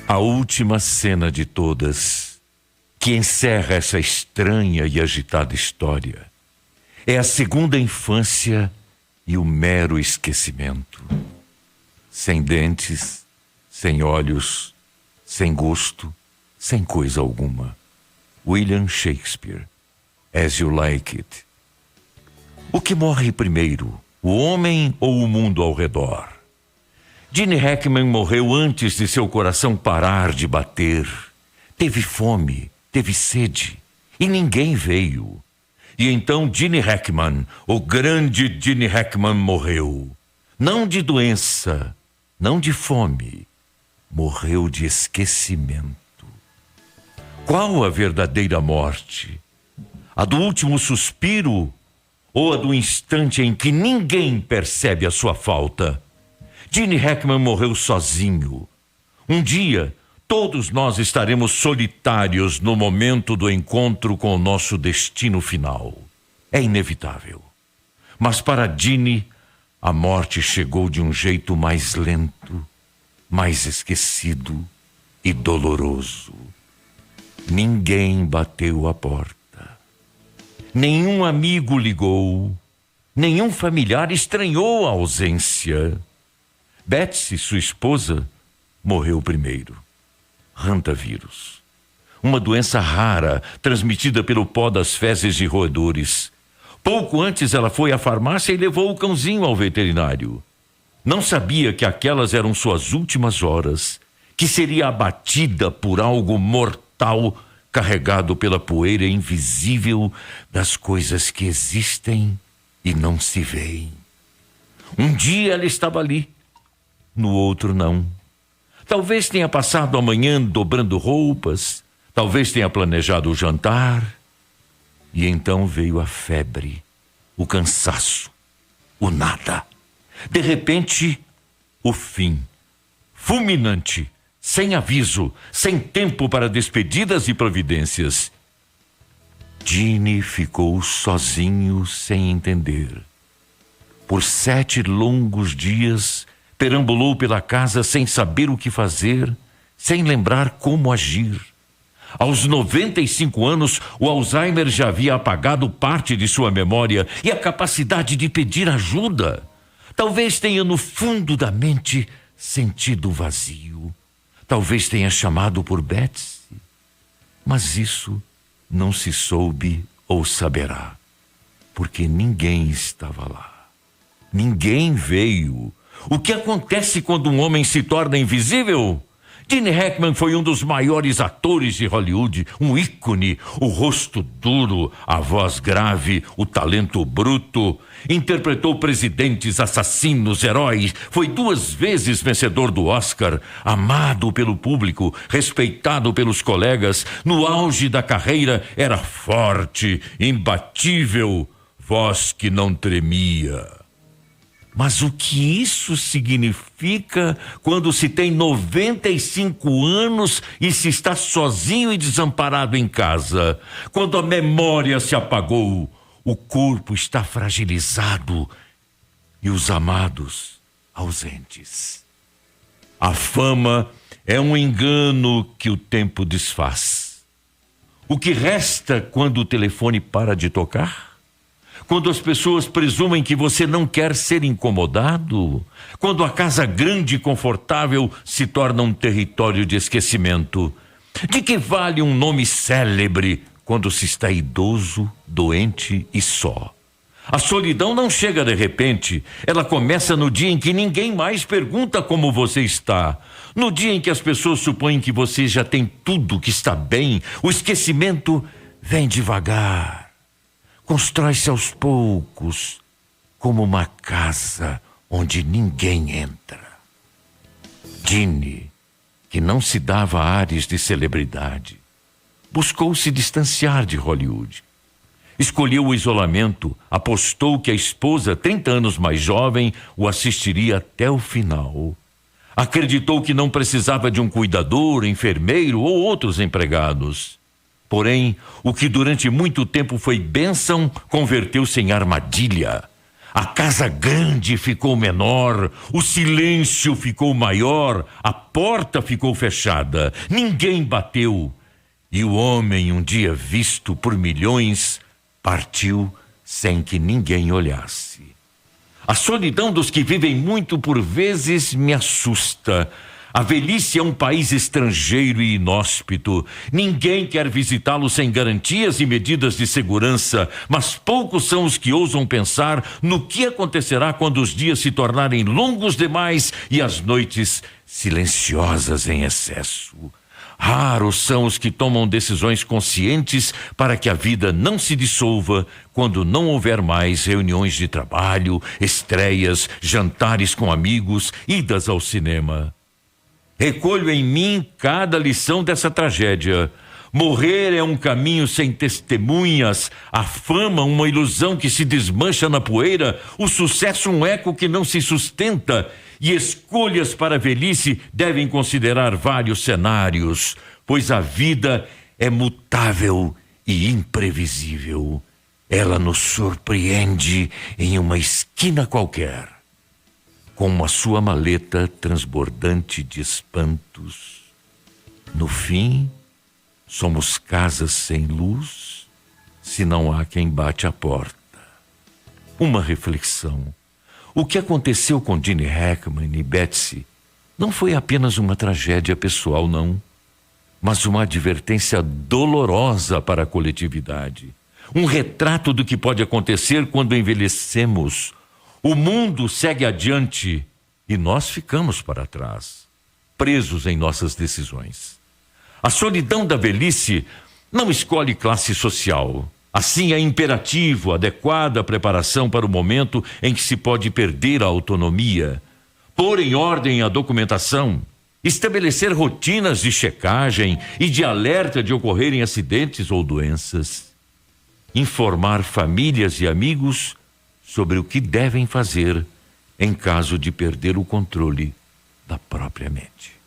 A última cena de todas, que encerra essa estranha e agitada história, é a segunda infância e o mero esquecimento. Sem dentes, sem olhos, sem gosto, sem coisa alguma. William Shakespeare, As You Like It. O que morre primeiro, o homem ou o mundo ao redor? Gene Hackman morreu antes de seu coração parar de bater. Teve fome, teve sede, e ninguém veio. E então Gene Hackman, o grande Gene Hackman, morreu. Não de doença, não de fome. Morreu de esquecimento. Qual a verdadeira morte? A do último suspiro ou a do instante em que ninguém percebe a sua falta? Gene Hackman morreu sozinho. Um dia, todos nós estaremos solitários no momento do encontro com o nosso destino final. É inevitável. Mas para Gene, a morte chegou de um jeito mais lento, mais esquecido e doloroso. Ninguém bateu a porta. Nenhum amigo ligou. Nenhum familiar estranhou a ausência. Betsy, sua esposa, morreu primeiro. Hantavírus. Uma doença rara, transmitida pelo pó das fezes de roedores. Pouco antes ela foi à farmácia e levou o cãozinho ao veterinário. Não sabia que aquelas eram suas últimas horas, que seria abatida por algo mortal, carregado pela poeira invisível das coisas que existem e não se veem. Um dia ela estava ali, no outro não. Talvez tenha passado a manhã dobrando roupas, talvez tenha planejado o jantar. E então veio a febre, o cansaço, o nada. De repente, o fim, fulminante, sem aviso, sem tempo para despedidas e providências. Gene ficou sozinho sem entender. Por 7 longos dias, perambulou pela casa sem saber o que fazer, sem lembrar como agir. Aos 95 anos, o Alzheimer já havia apagado parte de sua memória e a capacidade de pedir ajuda. Talvez tenha no fundo da mente sentido vazio. Talvez tenha chamado por Betsy. Mas isso não se soube ou saberá, porque ninguém estava lá. Ninguém veio. O que acontece quando um homem se torna invisível? Gene Hackman foi um dos maiores atores de Hollywood, um ícone, o rosto duro, a voz grave, o talento bruto. Interpretou presidentes, assassinos, heróis. Foi 2 vezes vencedor do Oscar, amado pelo público, respeitado pelos colegas. No auge da carreira, era forte, imbatível, voz que não tremia. Mas o que isso significa quando se tem 95 anos e se está sozinho e desamparado em casa? Quando a memória se apagou, o corpo está fragilizado e os amados ausentes. A fama é um engano que o tempo desfaz. O que resta quando o telefone para de tocar? Quando as pessoas presumem que você não quer ser incomodado? Quando a casa grande e confortável se torna um território de esquecimento? De que vale um nome célebre quando se está idoso, doente e só? A solidão não chega de repente. Ela começa no dia em que ninguém mais pergunta como você está. No dia em que as pessoas supõem que você já tem tudo, que está bem. O esquecimento vem devagar. Constrói-se aos poucos, como uma casa onde ninguém entra. Gene, que não se dava ares de celebridade, buscou se distanciar de Hollywood. Escolheu o isolamento, apostou que a esposa, 30 anos mais jovem, o assistiria até o final. Acreditou que não precisava de um cuidador, enfermeiro ou outros empregados. Porém, o que durante muito tempo foi bênção, converteu-se em armadilha. A casa grande ficou menor, o silêncio ficou maior, a porta ficou fechada, ninguém bateu. E o homem, um dia visto por milhões, partiu sem que ninguém olhasse. A solidão dos que vivem muito por vezes me assusta. A velhice é um país estrangeiro e inóspito. Ninguém quer visitá-lo sem garantias e medidas de segurança, mas poucos são os que ousam pensar no que acontecerá quando os dias se tornarem longos demais e as noites silenciosas em excesso. Raros são os que tomam decisões conscientes para que a vida não se dissolva quando não houver mais reuniões de trabalho, estreias, jantares com amigos, idas ao cinema. Recolho em mim cada lição dessa tragédia. Morrer é um caminho sem testemunhas, a fama uma ilusão que se desmancha na poeira, o sucesso um eco que não se sustenta, e escolhas para a velhice devem considerar vários cenários, pois a vida é mutável e imprevisível. Ela nos surpreende em uma esquina qualquer, com a sua maleta transbordante de espantos. No fim, somos casas sem luz, se não há quem bate a porta. Uma reflexão. O que aconteceu com Gene Hackman e Betsy não foi apenas uma tragédia pessoal, não, mas uma advertência dolorosa para a coletividade. Um retrato do que pode acontecer quando envelhecemos. O mundo segue adiante e nós ficamos para trás, presos em nossas decisões. A solidão da velhice não escolhe classe social. Assim, é imperativo, adequada a preparação para o momento em que se pode perder a autonomia, pôr em ordem a documentação, estabelecer rotinas de checagem e de alerta de ocorrerem acidentes ou doenças, informar famílias e amigos sobre o que devem fazer em caso de perder o controle da própria mente.